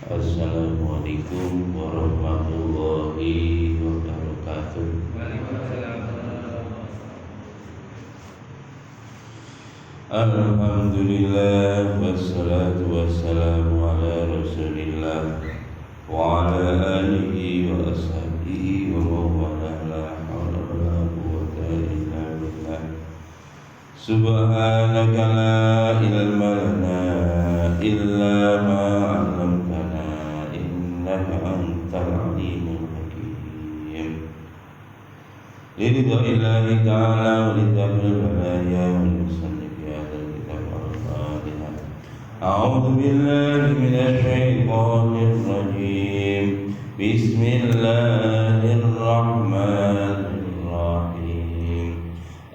Assalamualaikum warahmatullahi wabarakatuh. Alhamdulillah wassalatu wassalamu ala Rasulillah wa ala alihi wa ashabihi wa mawala la hawla wa la quwwata illa billah. Subhanaka la ilma lana illa ma 'allamtana innaka antal alimul hakim. Liridha illahi ta'ala wa lidhabil balaya wa limusannif hadal kitab al-Fatihah. A'udzu billahi minasy syaithanir rajim. Bismillahirrahmanirrahim.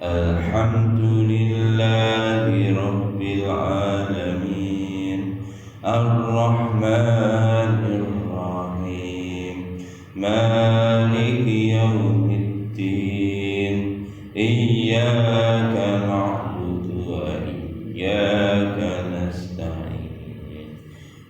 Alhamdulillahi rabbil alamin. Ar-Rahmanir Rahim. Maliki yaumiddin. Iyyaka na'budu wa iyyaka nasta'in.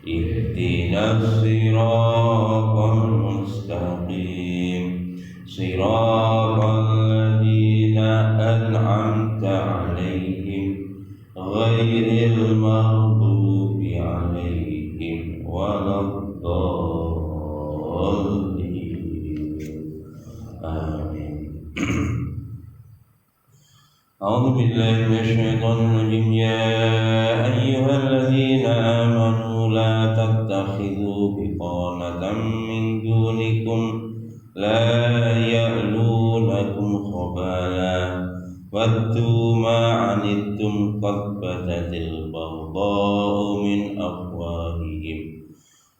Ihdinas siratal mustaqim. Siratal ladzina an'amta 'alaihim ghairil maghdubi 'alaihim waladdallin. Amin. A'udzu billahi minasy syaithanir rajim. Ya ayyuhalladzina amanu la tattakhidhu biqanatan min dunikum la ya'lunakum khabala waddu ma 'anittum qad badatil baghdha'u min afwahihim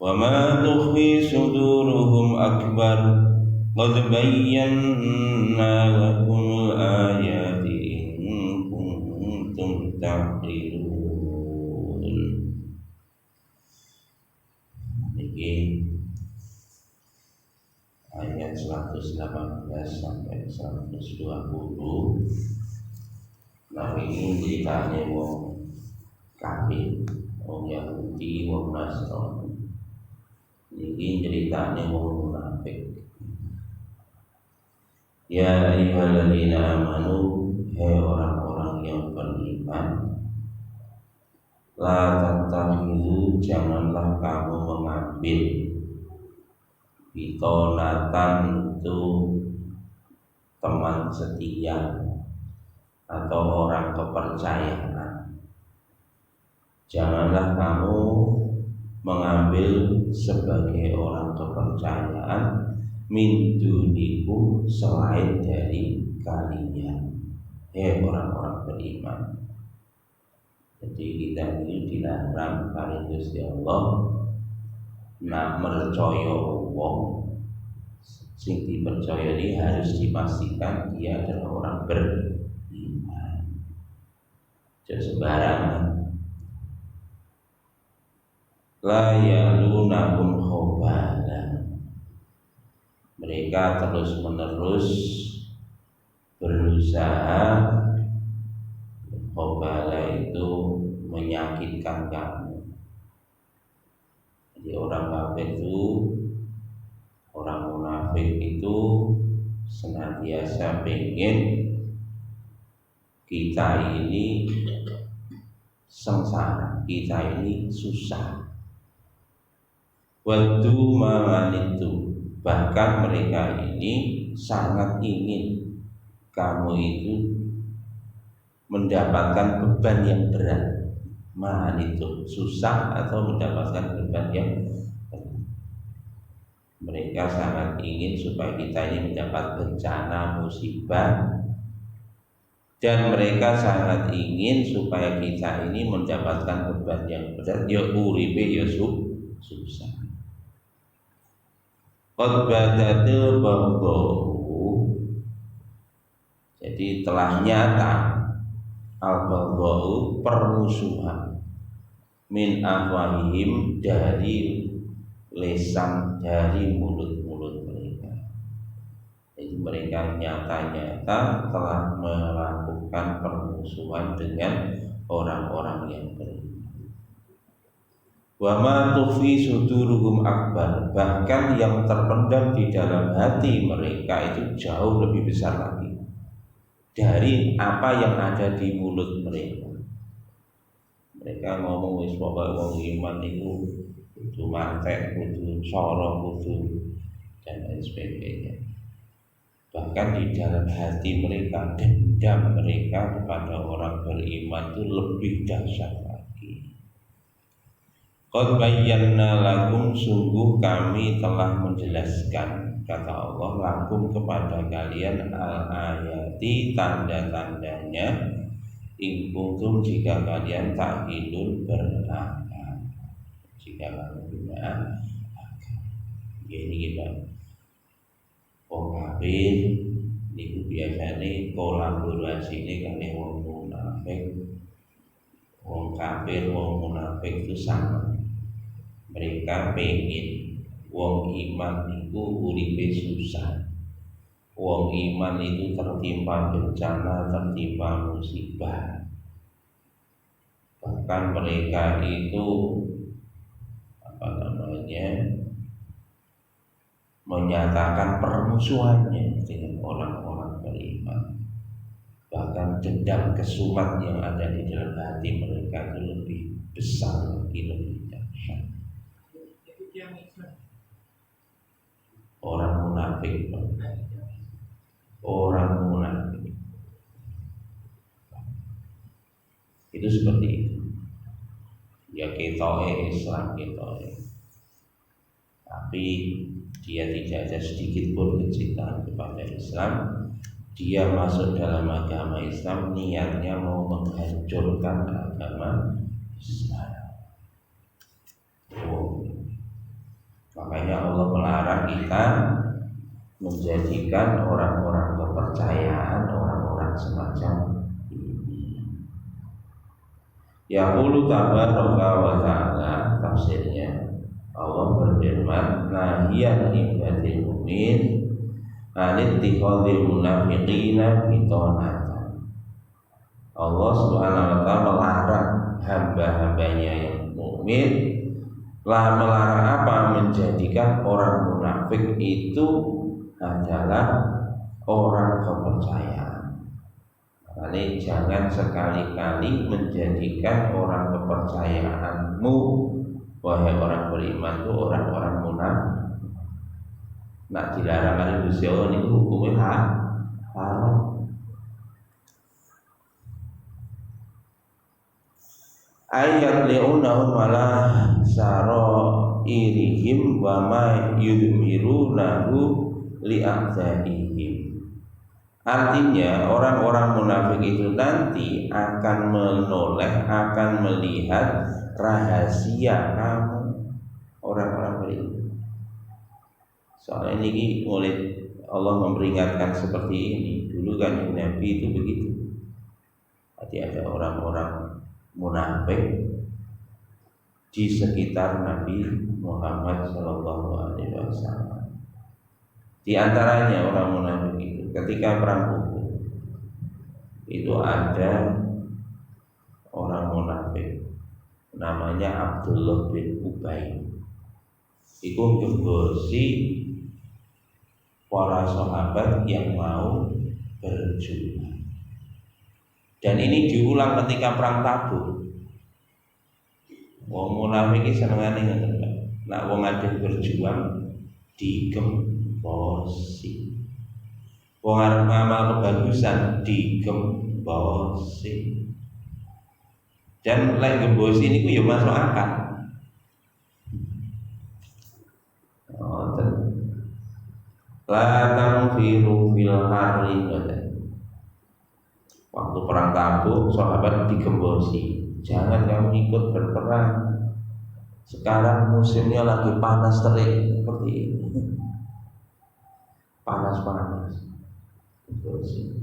wa ma tukhfi suduruhum akbar qad bayyana lakumul ayati in kuntum ta'qilun. Niki ayat 118 sampai 120. Nah ini ceritanya wong kafir, wong Yahudi, wong Nasrani. Ini ceritanya wong munafik. Ya ayyuhalladzina amanu, hai orang-orang yang beriman, la tattakhidhu, janganlah kamu mengambil bitonatan itu teman setia atau orang kepercayaan. Janganlah kamu mengambil sebagai orang kepercayaan min dunikum, selain dari kalian, orang-orang beriman. Jadi kita ini dilarang kali Gusti Allah nak percaya wong sing dipercaya ini harus dipastikan dia adalah orang beriman. Jangan sembarangan. La yalunakum khobala, mereka terus menerus berusaha. Khobala itu menyakitkan kamu. Jadi orang kafir itu, orang munafik itu senantiasa pengen kita ini sengsara, kita ini susah. Waddu ma'anitu, bahkan mereka ini sangat ingin kamu itu mendapatkan beban yang berat. Ma'anitu, susah atau mendapatkan beban yang berat. Mereka sangat ingin supaya kita ini mendapat bencana, musibah, dan mereka sangat ingin supaya kita ini mendapatkan beban yang berat, ya uripe ya susah. Qad badatil baghdha'u, jadi telah nyata al-baghdha'u, permusuhan, min afwahihim, dari lisan, dari mulut-mulut mereka. Jadi mereka nyata-nyata telah melakukan permusuhan dengan orang-orang yang beriman. Wa ma tufi suduruhum akbar, bahkan yang terpendam di dalam hati mereka itu jauh lebih besar lagi dari apa yang ada di mulut mereka. Mereka ngomong wis pokoke wong iman itu kudu mantek, kudu soro, kudu dan lain sebagainya. Bahkan di dalam hati mereka, dendam mereka kepada orang beriman itu lebih dahsyat lagi. Qad bayyana lakum, sungguh kami telah menjelaskan, kata Allah, lakum kepada kalian al-ayati, tanda-tandanya, in kuntum jika kalian taqilun berakal, jika kamu punya akal. Ini kita wong kafir niku biasane kolaborasi ini kali wong munafik. Wong kafir, wong munafik itu sama. Mereka pengen wong iman itu uripe susah. Wong iman itu tertimpa bencana, tertimpa musibah. Bahkan mereka itu menyatakan permusuhannya dengan orang-orang beriman. Bahkan dendam kesumat yang ada di dalam hati mereka itu lebih besar lagi, lebih dahsyat. Orang munafik, orang munafik itu seperti itu. Ya ketoke Islam ketoke, tapi dia tidak ada sedikit pun kecintaan kepada Islam. Dia masuk dalam agama Islam niatnya mau menghancurkan agama Islam. Makanya Allah melarang kita menjadikan orang-orang kepercayaan orang-orang semacam ini. Yaqulu tabaraka wa ta'ala, tafsirnya Allah berfirman, nahiyan ibadil mu'min anit tikhadil munafiqina bitonatan. Allah subhanahu wa ta'ala melarang hamba-hambanya yang mukmin, melarang apa? Menjadikan orang munafik itu adalah orang kepercayaan. Makanya jangan sekali-kali menjadikan orang kepercayaanmu, wahai orang beriman, itu orang-orang munafik. Nak dilarang kali Gusti Allah niku hukumnya haram. Ayat li'unahum ala sarairihim wa ma yudmirunahu li'a'daihim. Artinya orang-orang munafik itu nanti akan menoleh, akan melihat rahasia kamu, orang-orang beriman. Soalnya ini mulai Allah memperingatkan seperti ini. Dulu kan Nabi itu begitu. Tadi ada orang-orang munafik di sekitar Nabi Muhammad SAW. Di antaranya orang munafik itu ketika perang Uhud itu ada orang munafik namanya Abdullah bin Ubay. Itu ngebosi para sahabat yang mau berjuang. Dan ini diulang ketika perang Tabuk. Wong munafik iki senengane ngoten, Pak. Nek wong adil berjuang digembosi. Wong arep ngamal kebagusan digembosi. Dan lek gembosi niku ya masuk akal. La tanfiru fil harri. Waktu perang Tabuk sahabat digembosi, jangan kamu ikut berperang. Sekarang musimnya lagi panas terik seperti ini. Panas-panas. Gembosi.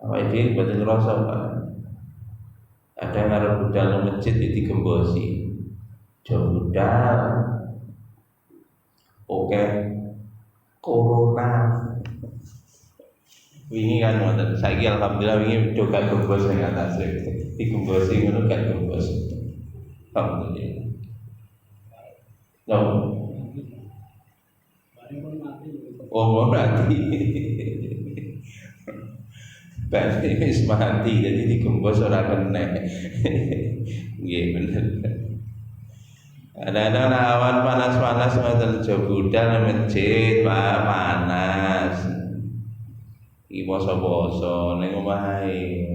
Apa ini betul ngerasa Pak? Ada ngarep budal masjid digembosi. Jauh budal. Oke. Corona. Wingi kan wonten saiki alhamdulillah wingi coba gembos ning atas. Digembosi ngono gak gembos. Alhamdulillah. No. Oh mau mati. Berarti wis mati jadi digembos ora kena. Nggih bener. Ada awan panas-panas ngoten budal masjid, Pak, panas. Iki poso-poso ning omahe.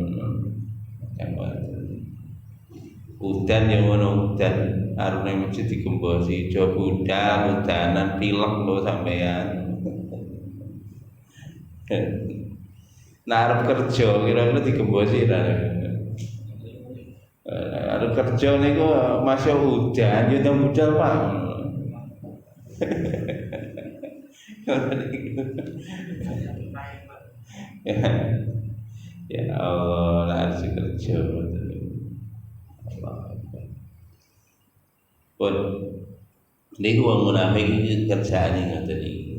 Udan ya ngono, udan arune masjid digembosi, jo budal, udanan pilek lho sampean. Nah arep kerja kira-kira digembosi ra. Arep kerja niku masih udan yo teng budal Pak. Ya Allah, lah harus kerja. Pun niku wong munafik iki kerjaane ngoten iki.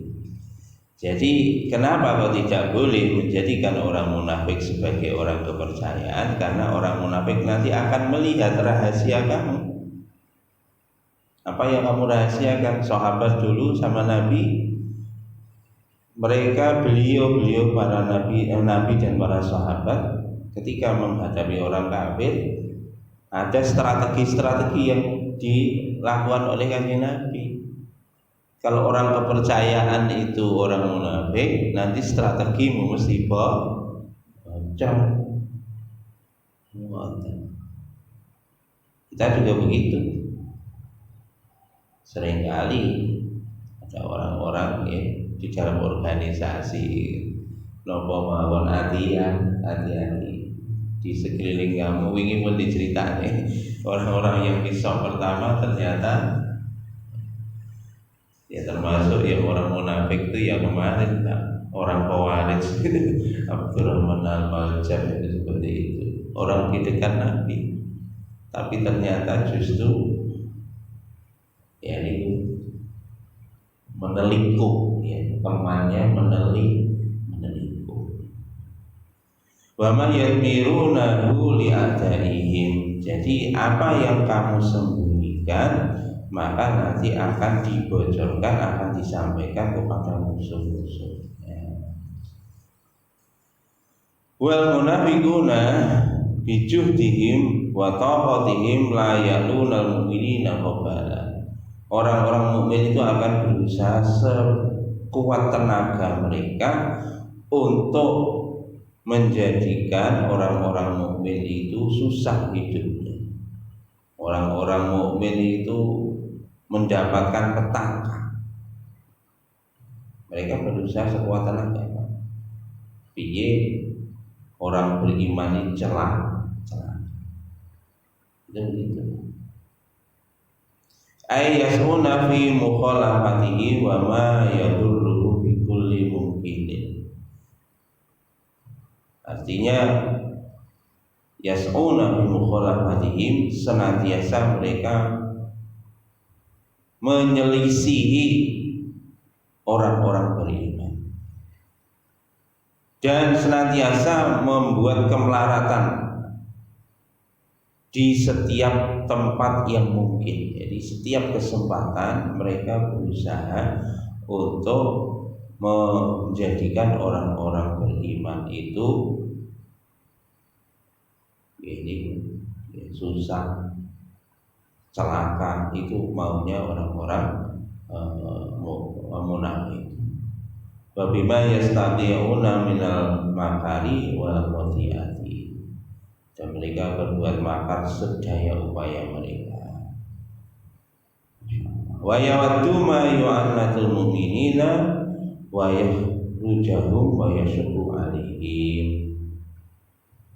Jadi kenapa kok tidak boleh menjadikan orang munafik sebagai orang kepercayaan? Karena orang munafik nanti akan melihat rahasia kamu. Apa yang kamu rahasiakan? Sahabat dulu sama Nabi, mereka beliau para nabi dan para sahabat ketika menghadapi orang kafir ada strategi-strategi yang dilakukan oleh kanjeng Nabi. Kalau orang kepercayaan itu orang munafik, nanti strategimu mesti bocor. Kita juga begitu. Seringkali ada orang-orang ya, di dalam organisasi nopo mawon hati-hati di sekeliling kamu. Wingi pun diceritane orang-orang yang pisau pertama ternyata ya termasuk yang orang munafik itu yang kemarin orang Khawarij Abdurrahman Al-Maljam itu seperti itu, orang di dekat Nabi tapi ternyata justru ya ini meneliku ya, temannya meneliku. Wa ma yadmirunahu li'adaihim. Jadi apa yang kamu sembunyikan maka nanti akan dibocorkan, akan disampaikan kepada musuh-musuhnya. Wal munafiquna bijuhdihim wa taqatihim la ya'lunal mu'minina qabala. Orang-orang mukmin itu akan berusaha sekuat tenaga mereka untuk menjadikan orang-orang mukmin itu susah hidupnya. Orang-orang mukmin itu mendapatkan petaka. Mereka berusaha sekuat tenaga. Piye orang beriman ini celah. Itu begitu. Ayyasuna fi mukhalafatihi wa ma yadurruhu bi kulli mumkinin. Artinya yas'una bi mukhalafatihim, senantiasa mereka menyelisihi orang-orang beriman dan senantiasa membuat kemelaratan di setiap tempat yang mungkin. Jadi setiap kesempatan mereka berusaha untuk menjadikan orang-orang beriman itu ini susah, celaka. Itu maunya orang-orang munafik. Wa bima yastati'una minal makari wal qati'ati. Dan mereka berbuat makar sedaya upaya mereka. Wa yawaddu ma yu'annatul mu'minina wa yahrujahum wa yashqu alaihim.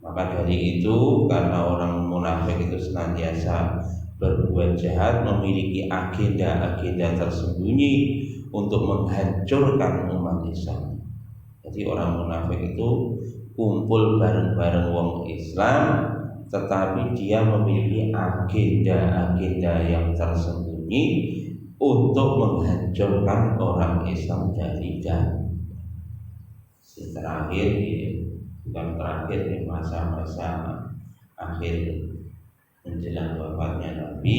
Maka dari itu, karena orang munafik itu senantiasa berbuat jahat, memiliki agenda-agenda tersembunyi untuk menghancurkan umat Islam. Jadi orang munafik itu kumpul bareng-bareng wong Islam, tetapi dia memiliki agenda-agenda yang tersembunyi untuk menghancurkan orang Islam dari dalam. Terakhir, bukan terakhir, masa-masa akhir menjelang wafatnya Nabi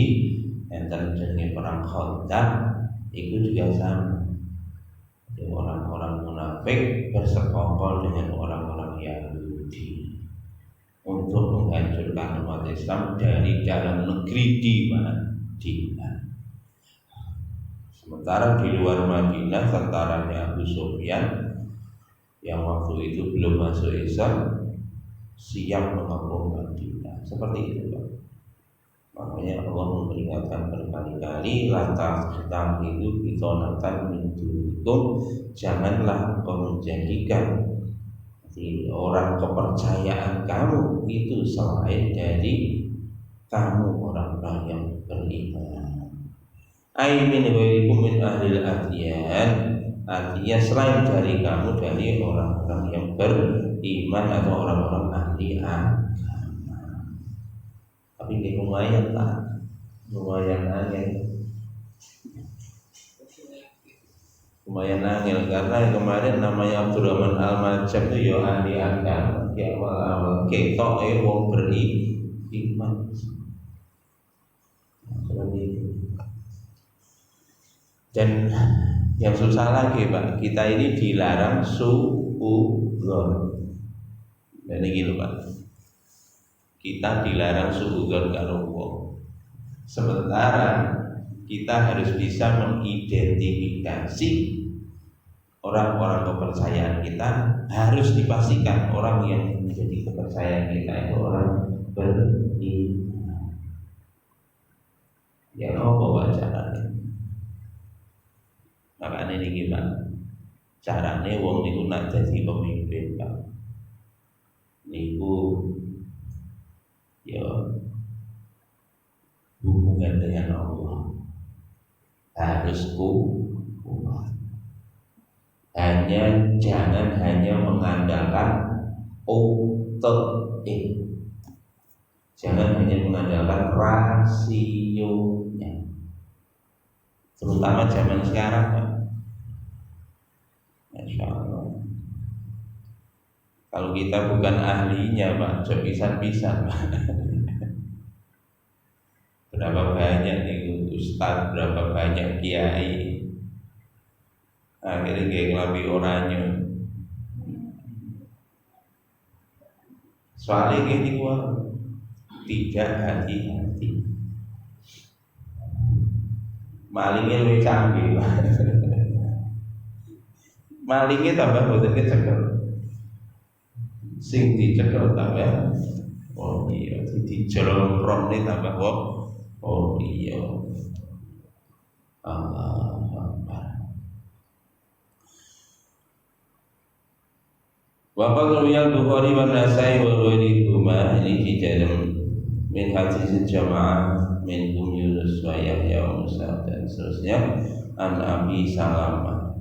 yang terjadi perang Khandaq itu juga sama. Jadi orang-orang munafik bersekongkol dengan orang-orang Yahudi untuk menghancurkan umat Islam dari dalam negeri di Madinah. Sementara di luar Madinah tentaranya Abu Sufyan yang waktu itu belum masuk Islam siap mengepung Madinah. Seperti itu, Pak. Makanya Allah memperingatkan berkali-kali lantas kita itu bitonatan mintukum, janganlah engkau menjadikan orang kepercayaan kamu itu selain dari kamu orang-orang yang beriman. Ai min ghairikum min ahlil adyan, artinya selain dari kamu dari orang-orang yang beriman atau orang-orang ahli agama. Tapi ini lumayan lah, lumayan angel karena kemarin namanya Abdurrahman Al-Majab itu ya ahli agama, ya awal-awal ketok wong beriman seperti itu. Dan yang susah lagi, Pak, kita ini dilarang suudzon. Dan ini lho, Pak, kita dilarang suudzon karo wong. Sementara kita harus bisa mengidentifikasi orang-orang kepercayaan kita, harus dipastikan orang yang menjadi kepercayaan kita itu orang beriman. Ya apa Pak caranya? Makanya ini gimana? Caranya wong niku nak jadi pemimpin, Pak. Niku ya hubungan dengan Allah harus kuat. Jangan hanya mengandalkan otot, jangan hanya mengandalkan rasionya, terutama zaman sekarang, Pak. Masya Allah. Kalau kita bukan ahlinya, Pak, bisa-bisa, Pak. Berapa banyak nih ustaz, berapa banyak kiai akhirnya kayak ngelambi orangnya. Soalnya gini, tidak hati-hati. Malingnya lebih canggih, Pak. Malingnya tambah boten kecekel. Sing dicekel tambah oh iya, dijelomprong nih tambah oh iya. Allah Akbar. Waqad ruwiyal Bukhari wa Nasai wa ghairihuma ini di dalam min hadis jamaah min Yunus wa Yahya wa Musa dan seterusnya an Abi Salamah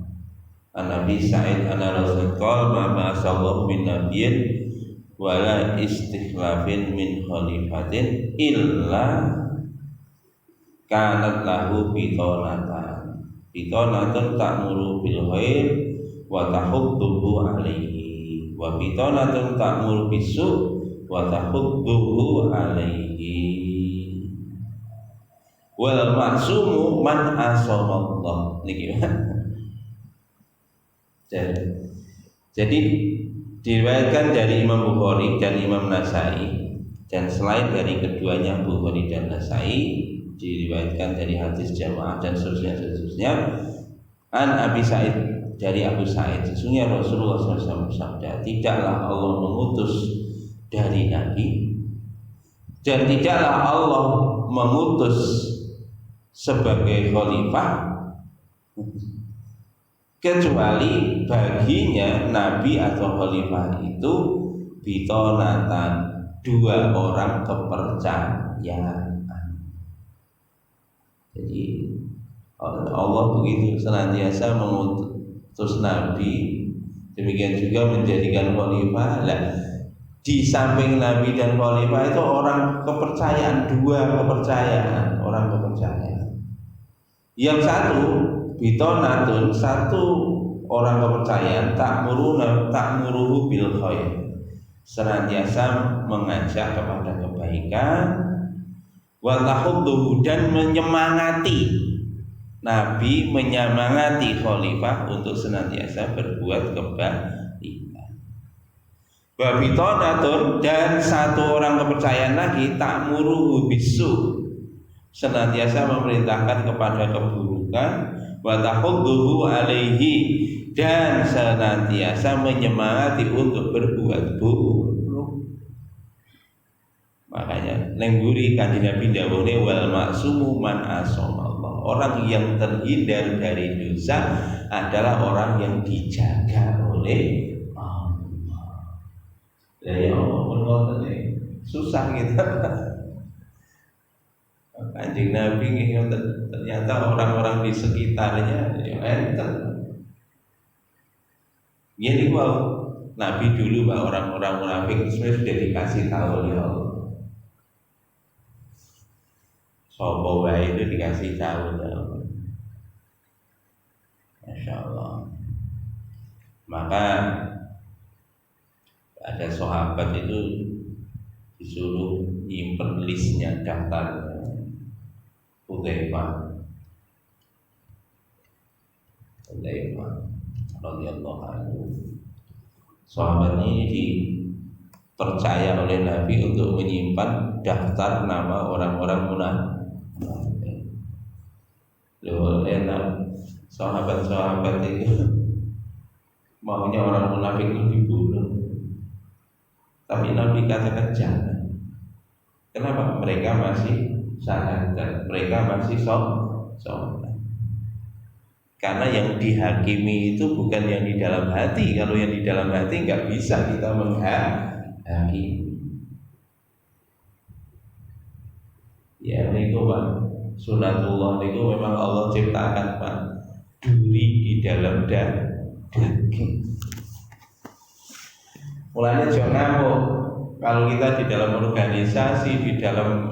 an Abi Sa'id anna Rasul qala ma ba'asallahu min nabiyyin wala istikhlafin min khalifatin illa kanat lahu bitonatun ta'muru bil khair wa tahudduhu alaihi wa bitonatun ta'muru bisu wa tahudduhu alaihi wal ma'sumu man asamallah. Niki jadi diriwayatkan dari Imam Bukhari dan Imam Nasai, dan selain dari keduanya Bukhari dan Nasai diriwayatkan dari hadis jamaah dan seterusnya an Abi Sa'id, dari Abu Sa'id, sesungguhnya Rasulullah SAW bersabda, tidaklah Allah mengutus dari Nabi dan tidaklah Allah mengutus sebagai khalifah kecuali baginya Nabi atau khalifah itu bitonatan, dua orang kepercayaan. Jadi Allah begitu senantiasa mengutus Nabi, demikian juga menjadikan khalifah. Lah, di samping Nabi dan khalifah itu orang kepercayaan, dua kepercayaan, orang kepercayaan. Yang satu bitonatun, satu orang kepercayaan ta'muruhu bil khair, senantiasa mengajak kepada kebaikan, wa tahudduhu, dan menyemangati. Nabi menyemangati khalifah untuk senantiasa berbuat kebaikan. Wa bitonatun, dan satu orang kepercayaan lagi, ta'muruhu bisu, senantiasa memerintahkan kepada keburukan. Wa tahudduhu alaihi, dan senantiasa menyemangati untuk berbuat buruk. Makanya nengguri kanjeng Nabi dawuhne wal maksumu man asamallah. Orang yang terhindar dari dosa adalah orang yang dijaga oleh Allah. Ya Allah susah gitu. Kanjeng Nabi ternyata orang-orang di sekitarnya ya enten. Jadi wow, Nabi dulu bahwa orang-orang munafik sebenarnya sudah dikasih tahu oleh Allah. Sopo wae itu dikasih tahu oleh Allah. Masya Allah. Maka ada sahabat itu disuruh nyimpen listnya, daftarnya. Hudzaifah radhiyallahu anhu. Sahabat ini dipercaya oleh Nabi untuk menyimpan daftar nama orang-orang munafik. Loh, enak sahabat-sahabat itu maunya orang munafik itu dibunuh. Tapi Nabi katakan jangan. Kenapa? Mereka masih syahadat, mereka masih sholat. Karena yang dihakimi itu bukan yang di dalam hati. Kalau yang di dalam hati nggak bisa kita menghakimi. Ya itu Pak, sunatullah itu memang Allah ciptakan Pak, duri di dalam daging. Mulanya jangan ngamuk. Kalau kita di dalam organisasi, di dalam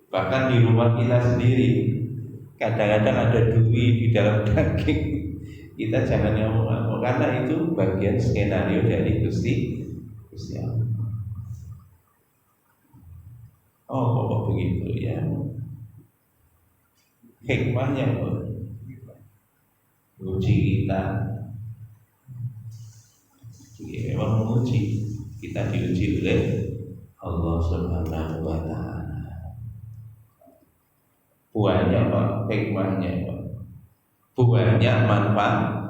bahkan di rumah kita sendiri, kadang-kadang ada duri di dalam daging. Kita jangan ngamuk, karena itu bagian skenario dari Gusti Allah. Oh, kok begitu ya? Hikmahnya uji kita. Memang menguji, kita diuji oleh Allah Subhanahu wa Ta'ala. Buahnya Pak, hikmahnya Pak, buahnya manfaatnya.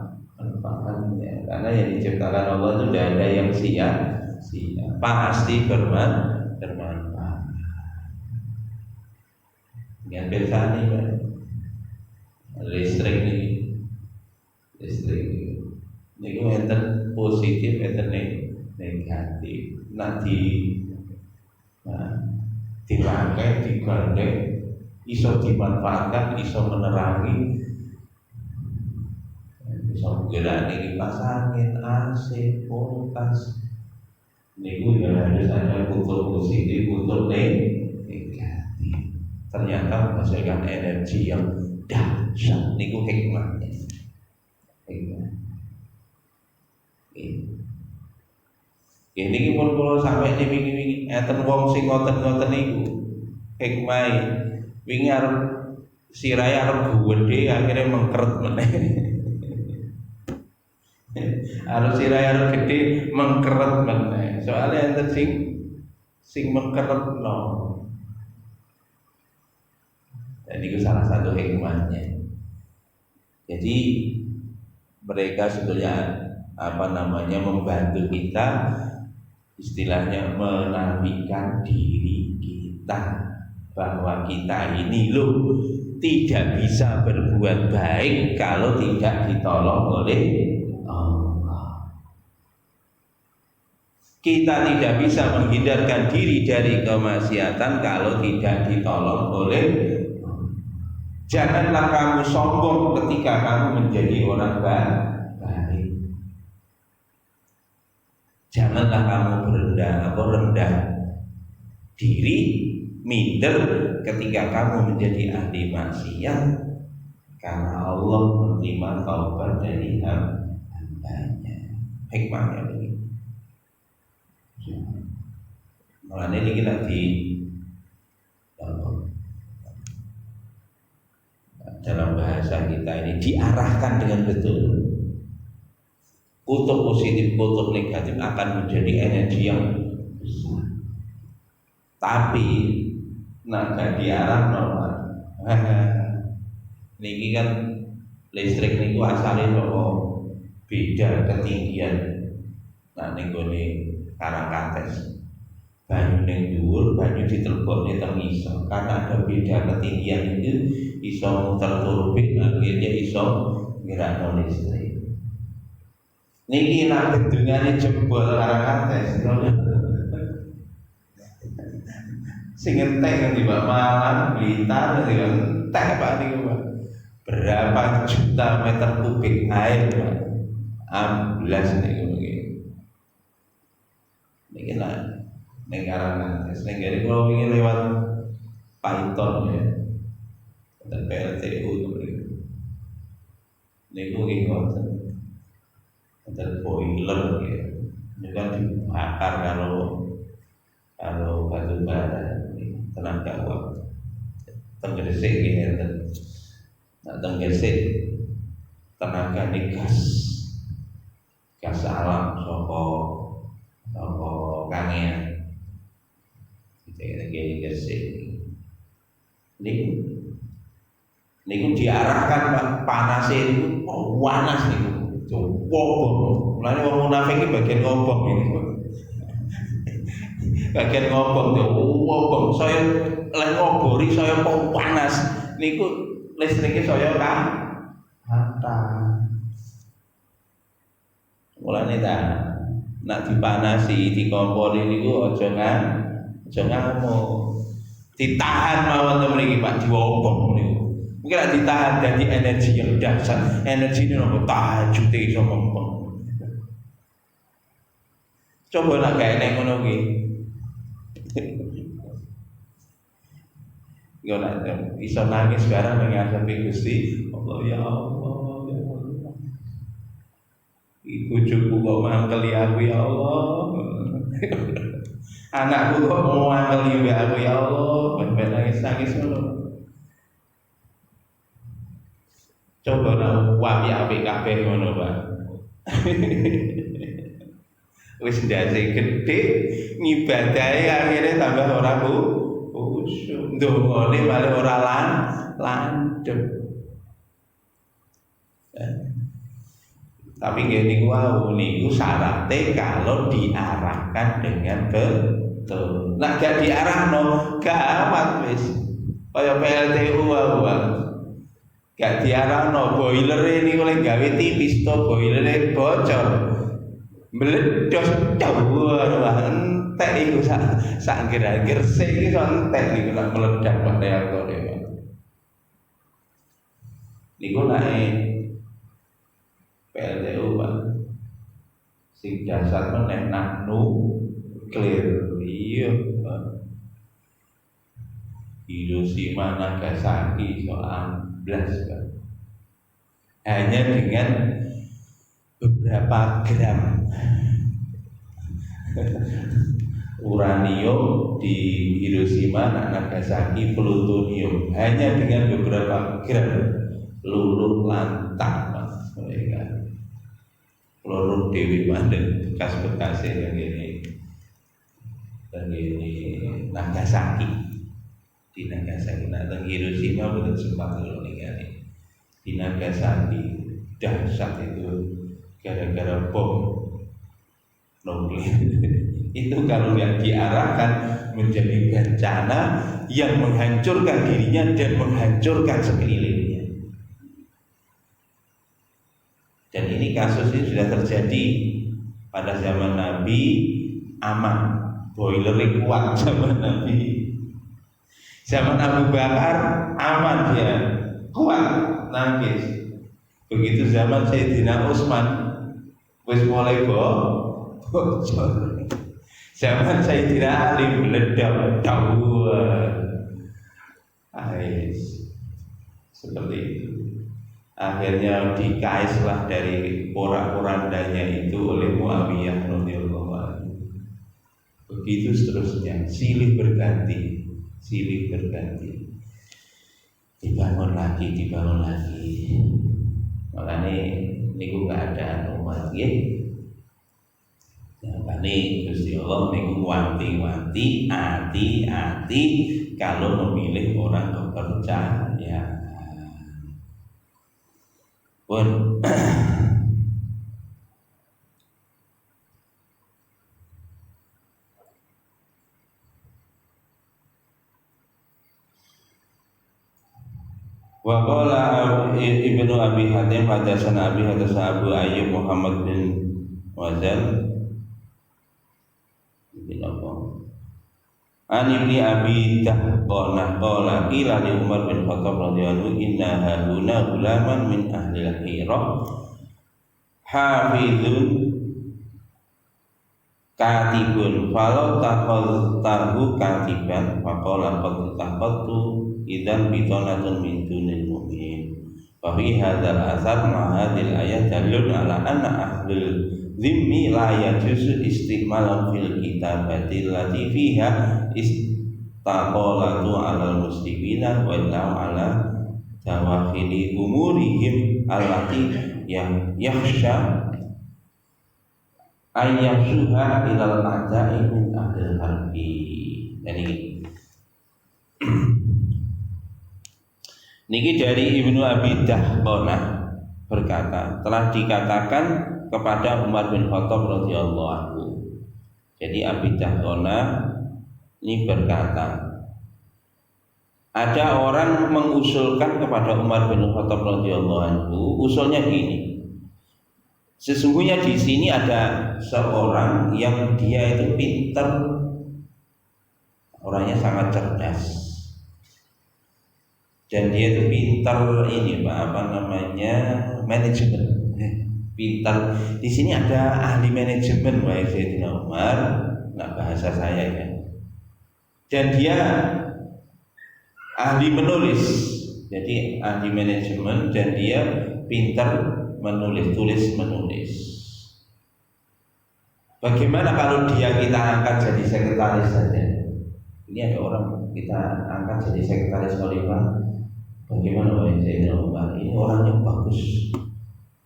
Karena yang diciptakan Allah itu tidak ada yang sia-sia, pasti bermanfaat. Yang biasa nih Pak, listrik ini enten positif, enten negatif. Dirangkai, digandeng, iso dimanfaatkan, iso menerangi, iso menggerakkan kipas angin, AC, kulkas. Niku ya harus ada kutub positif, kutub negatif. Ternyata menghasilkan energi yang dahsyat. Niku hikmahnya. Ini pun kalau sampai di wingi enten wong sing ngoten-ngoten niku hikmah. Wingi arep sirahe arep gede akhirnya mengkeret meneh. Arep sirahe arep gede mengkeret meneh. Soalnya enten sing mengkeret no. Dan itu salah satu hikmahnya. Jadi mereka sebetulnya membantu kita, istilahnya menafikan diri kita bahwa kita ini loh tidak bisa berbuat baik kalau tidak ditolong oleh Allah. Kita tidak bisa menghindarkan diri dari kemaksiatan kalau tidak ditolong oleh Allah. Janganlah kamu sombong ketika kamu menjadi orang baik. Janganlah kamu rendah diri, minder ketika kamu menjadi ahli maksiat, karena Allah menerima taubat dari hambanya. Hikmahnya begitu. Malah ini kita Allah. Dalam bahasa kita ini diarahkan dengan betul. Kutub positif, kutub negatif akan menjadi energi yang besar. Tapi nak gak diarah normal. Niki kan listrik niku asalnya kok beda ketinggian. Nah niku nih Karangkates. Banyu ning dhuwur, banyu ditelebokne teng ngisor. Karena ada beda ketinggian itu iso muter turbin, akhirnya iso gerakno listrik. Niki nak bendungane jebol Karangkates. Sing enteng di Malang, Blitar, di enteng Pak niku Pak. Berapa juta meter kubik air Pak? Amblas niku nggih. Niki lah ning Karangkates. Ning kene kula wingi lewat Python ya. Dan PLTU niku. Niku nggih ngoten. Ada boiler ya. Ini kan dibakar kalau batu bara tenaga uap tenggresik ya, nah tenggresik tenaga ini gas alam soko kangen kita gresik ini diarahkan panas itu panas nih wobong mulanya orang munafik ini bagian ngobong ini bagian ngobong tuh ngobong saya lek ngobori saya kok panas niku listriknya saya kan hantar mulane ta nak dipanasi dikompori niku aja ngamuk ditahan mawon to mriki Pak diwobong niku mungkin nak ditahan dadi energi yang dahsyat energi ini nopo tahajud iso ngomong coba nak gawe ning ngono ki yo nak iso nangis sekarang mengasah Gusti Allah ya Allah ya Allah ibu cucu kok mangkeli aku ya Allah anakku kok mau mangkeli aku ya Allah ben nangis ngono coba nak wapi apik kabeh ngono Pak wis ndase gede ngibadahi akhirnya tambah ora khusyuk ndongone malah ora landhep tapi ngene niku syaratnya kalau diarahkan dengan betul nah gak diarahno gawat wis kaya PLTU wae gak diarahno boiler ini oleh gawe tipis to boiler bocor meledos dawuh entek iku sak gerak-gersik iki entek niku nek meledak Pak reaktor ya. Niku naik PLTU Pak. Sing dasar meneh nuklir. Iya. Hiroshima Nagasaki soal blas Pak. Hanya dengan beberapa gram uranium di Hiroshima dan Nagasaki, plutonium hanya dengan beberapa gram luluh lantak Mas mereka peluru Dewi Mandeng bekas-bekas yang ini Nagasaki di Nagasaki nah Hiroshima betul sempat ini di Nagasaki dahsyat itu gara-gara bom nuklir itu kalau yang diarahkan menjadi bencana yang menghancurkan dirinya dan menghancurkan sekelilingnya dan ini kasus ini sudah terjadi pada zaman Nabi aman boilernya kuat zaman Nabi zaman Abu Bakar aman dia kuat nangis begitu zaman Sayyidina Utsman wis mulai bocor. Zaman Sayyidina Ali meledak seperti itu. Akhirnya dikaislah dari porak-porandanya itu oleh Muawiyah radhiyallahu anhu. Begitu seterusnya, silih berganti. silih berganti, dibangun lagi, makanya niku keadaan umat nggih. Makanya Gusti Allah niku wanti-wanti, hati-hati kalau memilih orang kepercayaan. Pun wa qala Ibnu Abi Hatim hadatsana Abu Ayyub Muhammad bin Wazal bin apa an ibni Abi Dahqanah qala qila li Umar bin Khattab radhiyallahu inna hauna gulaman min ahli al-Hirah hafizun katibun falau tahu katiban faqala qad taqattu idzan bitanatun min dunil mu'minin wa fi hadzal asar ma hadhil ayat dalun ala anna ahlul zimmi la yajuzu istiqmalan fil kitabati allati fiha istaqalatu alal muslimina wa illam ala tawakhili umurihim allati yakhsha ayyasuha ilal a'da'i min ahlil harbi. Jadi niki dari Ibnu Abi Dahqanah berkata, telah dikatakan kepada Umar bin Khattab radhiyallahu anhu. Jadi Abi Dahqanah ini berkata, ada orang mengusulkan kepada Umar bin Khattab radhiyallahu anhu, usulnya gini. Sesungguhnya di sini ada seorang yang dia itu pintar, orangnya sangat cerdas, dan dia itu pintar ini manajemen, pintar. Di sini ada ahli manajemen, baik Sayyidina Umar, nah bahasa saya ya, dan dia ahli menulis, jadi ahli manajemen dan dia pintar menulis. Bagaimana kalau dia kita angkat jadi sekretaris saja? Ini ada orang kita angkat jadi sekretaris khalifah. Bagaimana Sayyidina Umar? Ini orang yang bagus,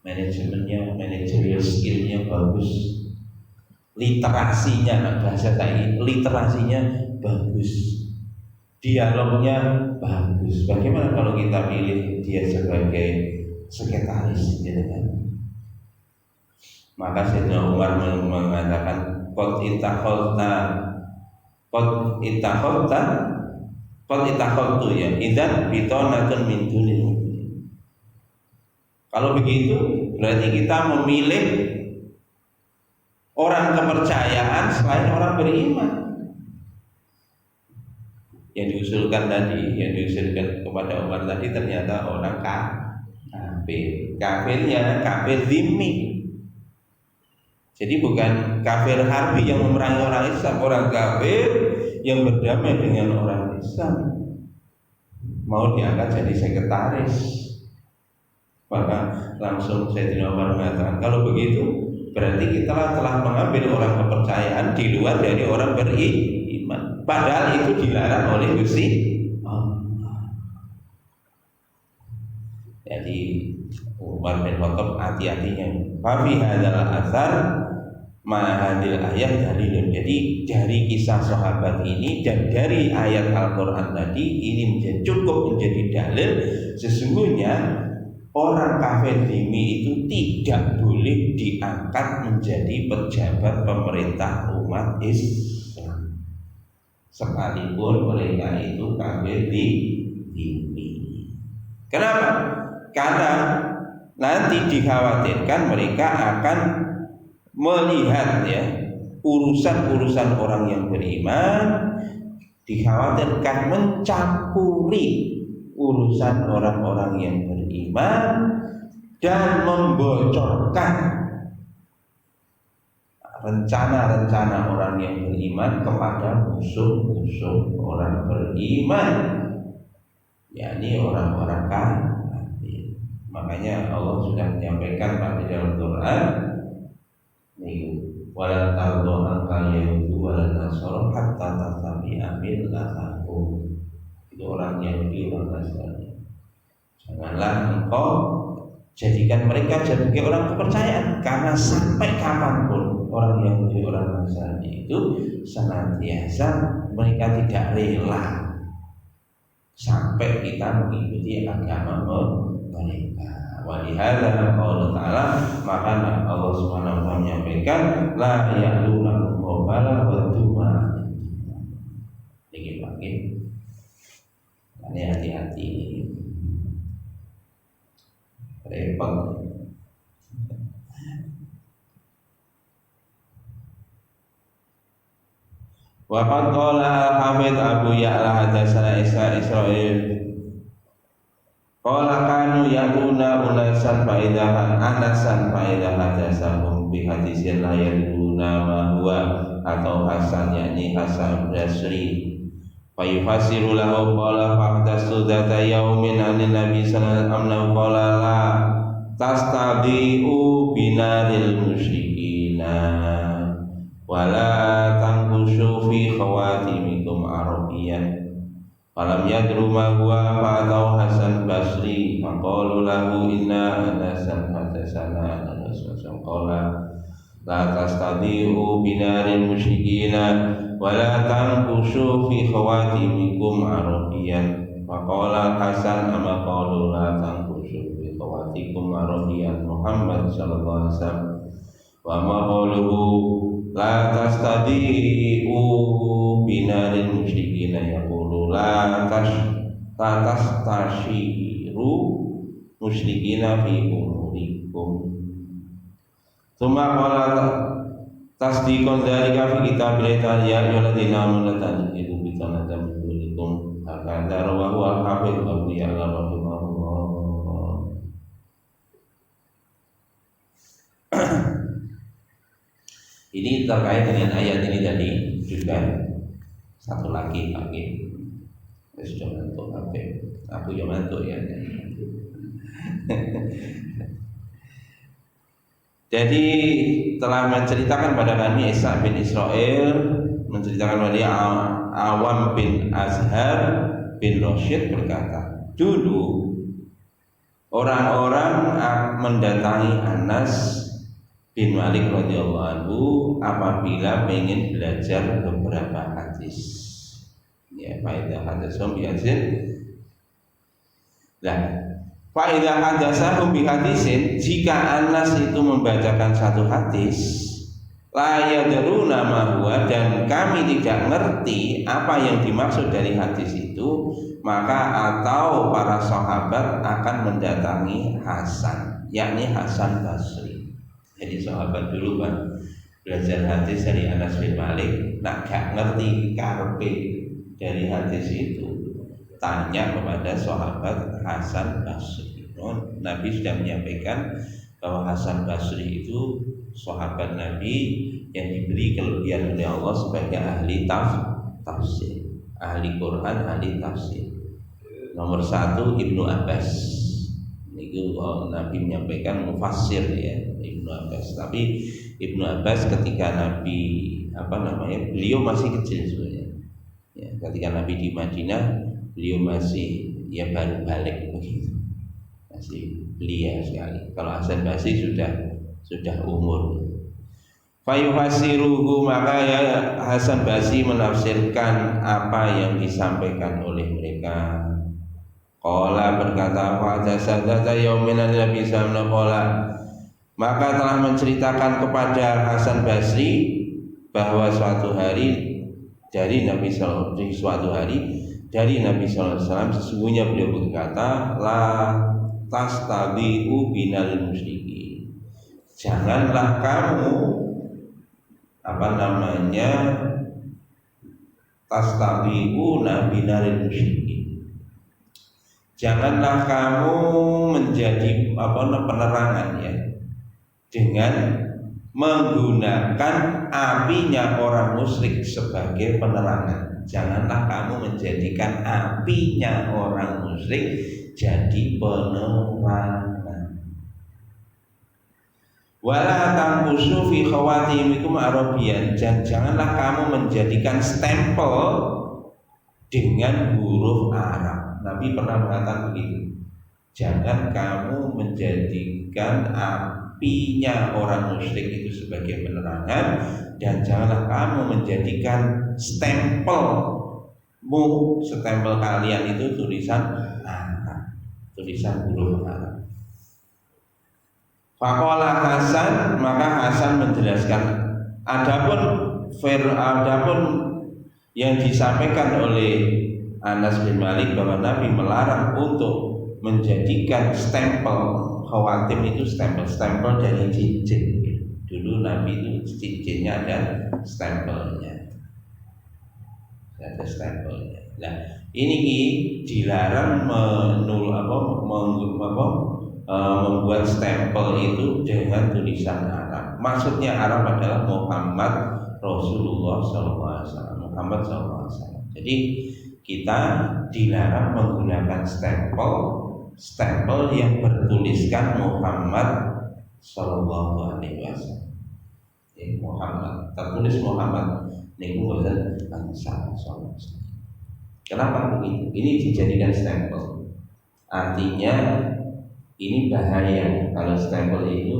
manajemennya, managerial skillnya bagus, literasinya, bahasa saya literasinya bagus, dialognya bagus. Bagaimana kalau kita pilih dia sebagai sekretaris, gitu kan? Maka Sayyidina Umar mengatakan qad itakhaltu ya idzan bitanatun min dunil mu'minin. Kalau begitu berarti kita memilih orang kepercayaan selain orang beriman. Yang diusulkan kepada Umar tadi ternyata orang kafirnya kafir zimmi. Jadi bukan kafir harbi yang memerangi orang Islam, orang kafir yang berdamai dengan orang Islam mau diangkat jadi sekretaris. Maka langsung Sayyidina Umar mengatakan, kalau begitu berarti kita telah mengambil orang kepercayaan di luar dari orang beriman, padahal itu dilarang oleh Gusti Allah. Jadi Umar bin Khattab hati-hatinya. Fafi hadzal asar ma hadil ayat dalilun. Jadi dari kisah sahabat ini dan dari ayat Al-Qur'an tadi ini cukup menjadi dalil sesungguhnya orang kafir zimmi itu tidak boleh diangkat menjadi pejabat pemerintah umat Islam sekalipun mereka itu kafir zimmi. Kenapa? Karena nanti dikhawatirkan mereka akan melihat ya urusan-urusan orang yang beriman, dikhawatirkan mencampuri urusan orang-orang yang beriman dan membocorkan rencana-rencana orang yang beriman kepada musuh-musuh orang beriman, yakni orang-orang kafir. Makanya Allah sudah menyampaikan pada dalam Quran, wala tardu angkal yahudu wala nasara hatta tattabi'a millatahum. itu orang Yahudi, orang Nasrani. Janganlah engkau jadikan mereka sebagai orang kepercayaan, karena sampai kapanpun orang Yahudi, orang Nasrani itu senantiasa mereka tidak rela sampai kita mengikuti agama mereka. Walihada Allah Ta'ala, maka Allah Subhanahu wa Ta'ala menyampaikan la ya'lunakum wabala wa duma. Ini hati-hati, repot. Waqad qala al-Hafidz Abu Ya'la hadatsana Israil qala kanu ya'luna unasan fa idza anasan fa idza hadatsahum bi hadisin la ya'luna ma huwa, atau Hasan yakni Hasan Basri fa yufasiru lahu qala fahdasu dzata yaumin anin nabi sallallahu alaihi wasallam qala la tastadiu binaril musyrikina wala tangkushu fi khawatimikum arabiyyan. Falam yadru ma huwa fa'atau Hasan Basri faqalu lahu inna anasan hadasana anasan qala la tastadiu binaril musyrikina wala tangkushu fi khawatimikum arabiyyan. Faqala Hasan ama qalu la tangkushu fi khawatikum arabiyyan Muhammad sallallahu alaihi wasallam wa ma qaluhu la tastadiu binaril musyrikina yaqulu la tastashiru musyrikina fi umurikum. Tsumma qala tasdiqan dzalika fi kitabil ta'ala ya ayyuhalladzina amanu la tattakhidhu bitanatan min dunikum hakadha rawahu al-Hafidz Abu Ya'la rahimahullah. Ini terkait dengan ayat ini tadi juga satu lagi. Sudah ngantuk aku yang ngantuk ya. Jadi telah menceritakan pada kami Isa bin Israil, menceritakan pada Awam bin Azhar bin Rashid berkata, dulu orang-orang mendatangi Anas bin Malik radhiyallahu anhu apabila ingin belajar beberapa hadis. Ya, faedah hadasum bi hadisin. Nah, faedah hadasum bi hadisin, jika Anas itu membacakan satu hadis, la yadruna ma huwa, dan kami tidak ngerti apa yang dimaksud dari hadis itu, maka atau para sahabat akan mendatangi Hasan, yakni Hasan Basri. Jadi sahabat dulu kan belajar hadis dari Anas bin Malik, nak gak ngerti karpe dari hadis itu, tanya kepada sahabat Hasan Basri. Nabi sudah menyampaikan bahwa Hasan Basri itu sahabat Nabi yang diberi kelebihan oleh Allah sebagai ahli tafsir, ahli Quran, ahli tafsir. Nomor satu Ibnu Abbas. Itu Nabi menyampaikan mufassir ya, Ibnu Abbas. Tapi Ibnu Abbas ketika Nabi beliau masih kecil sebenarnya. Ya, ketika Nabi di Madinah, beliau masih baru balik begitu, masih belia sekali. Kalau Hasan Basri sudah umur. Fayuhasiruhu, maka ya Hasan Basri menafsirkan apa yang disampaikan oleh mereka. Qala berkata pada sadata yaumin Nabi sallallahu alaihi, maka telah menceritakan kepada Hasan Basri bahwa suatu hari dari Nabi sallallahu alaihi wasallam sesungguhnya beliau berkata la tastabiu binal musyrikin, janganlah kamu tastabiu binal musyrikin, janganlah kamu menjadi penerangan ya dengan menggunakan apinya orang musyrik sebagai penerangan. Janganlah kamu menjadikan apinya orang musyrik jadi penerangan. Wala tangkusu fi khawatimikum arabiyyan, janganlah kamu menjadikan stempel dengan huruf Arab. Nabi pernah mengatakan begitu. Jangan kamu menjadikan apinya orang musyrik itu sebagai penerangan, dan janganlah kamu menjadikan stempel kalian itu tulisan Arab, tulisan huruf Arab. Faqala Hasan, maka Hasan menjelaskan, adapun yang disampaikan oleh Anas bin Malik bahwa Nabi melarang untuk menjadikan stempel khawatim itu stempel dari cincin. Dulu Nabi itu cincinnya ada stempelnya, ada stempelnya. Nah, ini dilarang membuat stempel itu dengan tulisan Arab. Maksudnya Arab adalah Muhammad Rasulullah SAW, Muhammad SAW. Jadi kita dilarang menggunakan stempel yang bertuliskan Muhammad Sallallahu Alaihi Wasallam. Muhammad tertulis Muhammad, ini bukan Sallallahu. Kenapa begitu? Ini dijadikan stempel. Artinya ini bahaya kalau stempel itu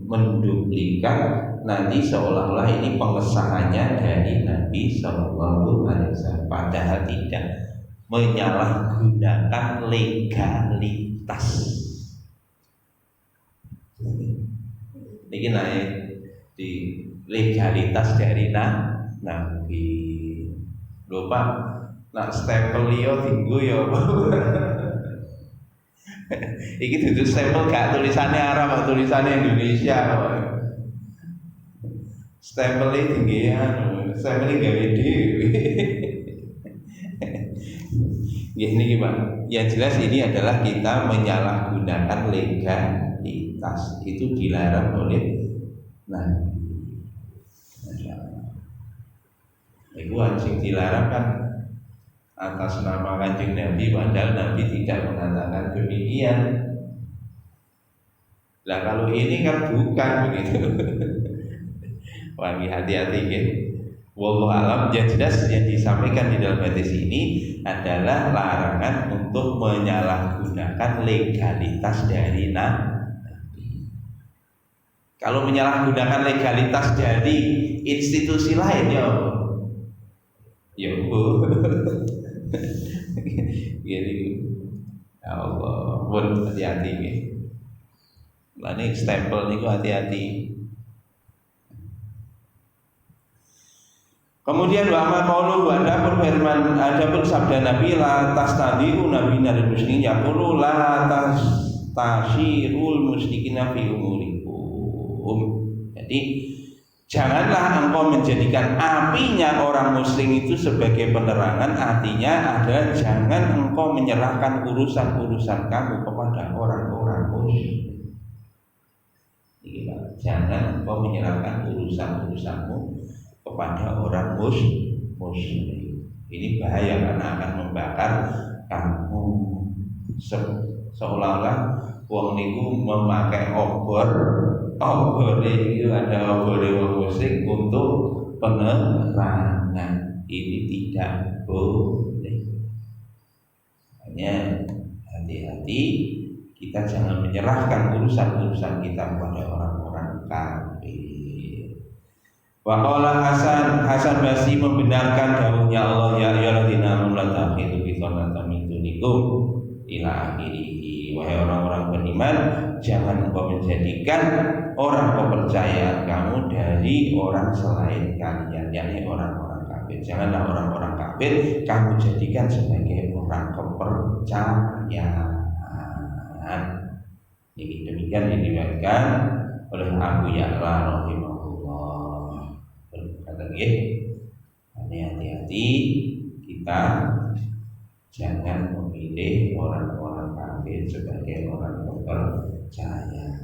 menduplikat, nanti seolah-olah ini pengesahannya dari Nabi Sallallahu Alaihi Wasallam, padahal tidak, menyalahgunakan legalitas. Ini naik di legalitas dari Nabi. Lupa nak stempel liyo tinggu ya. Iki dudu stempel gak tulisannya Arab, tulisannya Indonesia. Stempelnya tinggi stempelnya gawe dhewe. Ya ini gimana? Yang jelas ini adalah kita menyalahgunakan legalitas, itu dilarang oleh Nabi. Itu anjing dilarang kan atas nama Kanjeng Nabi, padahal Nabi tidak mengatakan demikian. Nah kalau ini kan bukan begitu. Wangi hati-hati ya. Wallahu alam. Yang jelas yang disampaikan di dalam hadis ini adalah larangan untuk menyalahgunakan legalitas dari Nabi. Kalau menyalahgunakan legalitas dari institusi lain ya gini, ya Allah, pun hati-hati ya. Lah ini stempel niku hati-hati. Kemudian wa ma qaulu adapun firman, adapun sabda Nabi, la tastadiru nabi nal musyrikin yaqulu la tastashirul musyrikina fi umurikum. Jadi janganlah engkau menjadikan apinya orang musyrik itu sebagai penerangan. Artinya adalah jangan engkau menyerahkan urusan-urusan kamu kepada orang-orang musyrik. Jangan engkau menyerahkan urusan-urusanmu kepada orang musyrik. Ini bahaya karena akan membakar kamu. Seolah-olah wong niku memakai obor itu ada obor wong musyrik untuk penerangan. Ini tidak boleh. Hanya hati-hati, kita jangan menyerahkan urusan-urusan kita kepada orang-orang kafir. Wa qala Hasan Basri membenarkan dawuhnya Allah, ya ayyuhalladzina amanu la tattakhidhu bitanatan min dunikum ila akhirih. Wahai orang-orang beriman, jangan engkau menjadikan orang kepercayaan kamu dari orang selain kalian, yakni orang-orang kafir. Janganlah orang-orang kafir kamu jadikan sebagai orang kepercayaan. Ini demikian yang diriwayatkan oleh Abu Ya'la rahimahullah. Kata dia, hati-hati kita jangan memilih orang-orang kafir sebagai orang kepercayaan.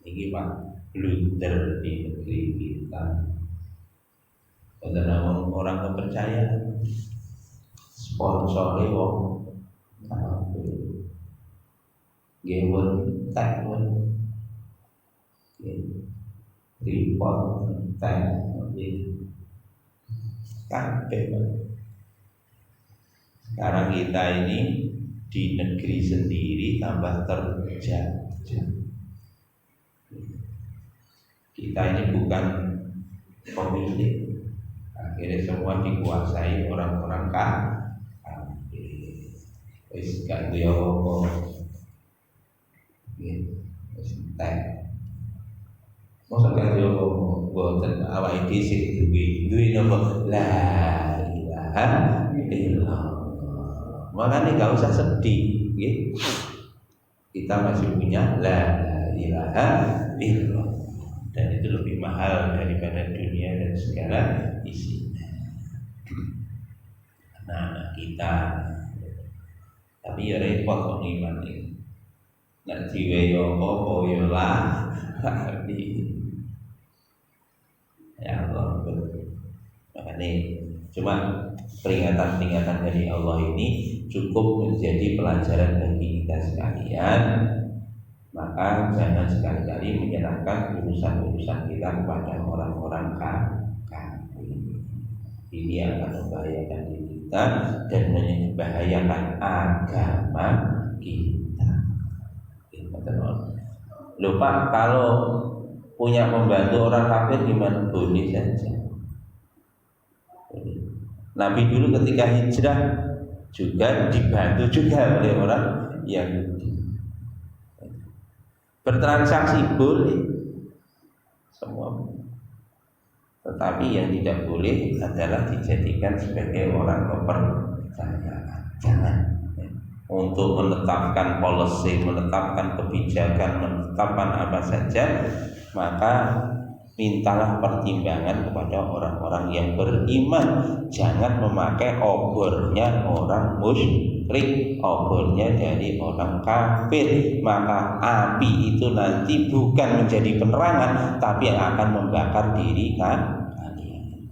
Ini Pak blunder di negeri kita. Karena orang kepercayaan sponsornya wong kafir. Gewon tak won. Report tak kabeh. Sekarang kita ini di negeri sendiri tambah terjajah. Kita ini bukan pemilik, akhirnya semua dikuasai orang-orang kafir. Wis gak duwe apa. Wis entek. Mosok gak duwe apa, boten awake dhewe sing duwe napa? La ilaha illallah. Makanya gak usah sedih, gitu. Kita masih punya la ilaha illallah, dan itu lebih mahal daripada dunia dan segala isinya. Anak-anak kita, tapi ya repot kok iman ini. Nak jiwe yo apa yo lah, ya Allah. Makanya cuma peringatan-peringatan dari Allah ini cukup menjadi pelajaran bagi kita sekalian. Maka jangan sekali-kali menyerahkan urusan-urusan kita kepada orang-orang kafir. Ini akan membahayakan diri kita dan membahayakan agama kita. Lupa kalau punya pembantu orang kafir gimana, boleh saja. Nabi dulu ketika hijrah juga dibantu juga oleh orang Yahudi. Bertransaksi boleh semua, tetapi yang tidak boleh adalah dijadikan sebagai orang kepercayaan. Jangan. Untuk menetapkan policy, menetapkan kebijakan, menetapkan apa saja, maka mintalah pertimbangan kepada orang-orang yang beriman. Jangan memakai obornya orang musyrik, obornya dari orang kafir. Maka api itu nanti bukan menjadi penerangan, tapi yang akan membakar diri kalian.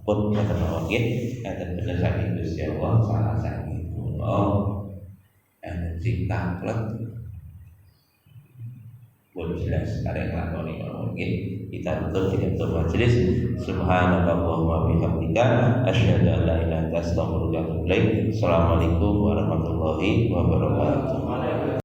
Pun benar benar sakit Gusti Allah, salah sakit Allah, energi taklet. Boleh jelas sekarang lakoni mungkin kita tutup majelis. Subhanallahumma bihamdika asyhadu an la ilaha illa anta astaghfiruka wa atubu ilaik. Assalamualaikum warahmatullahi wabarakatuh.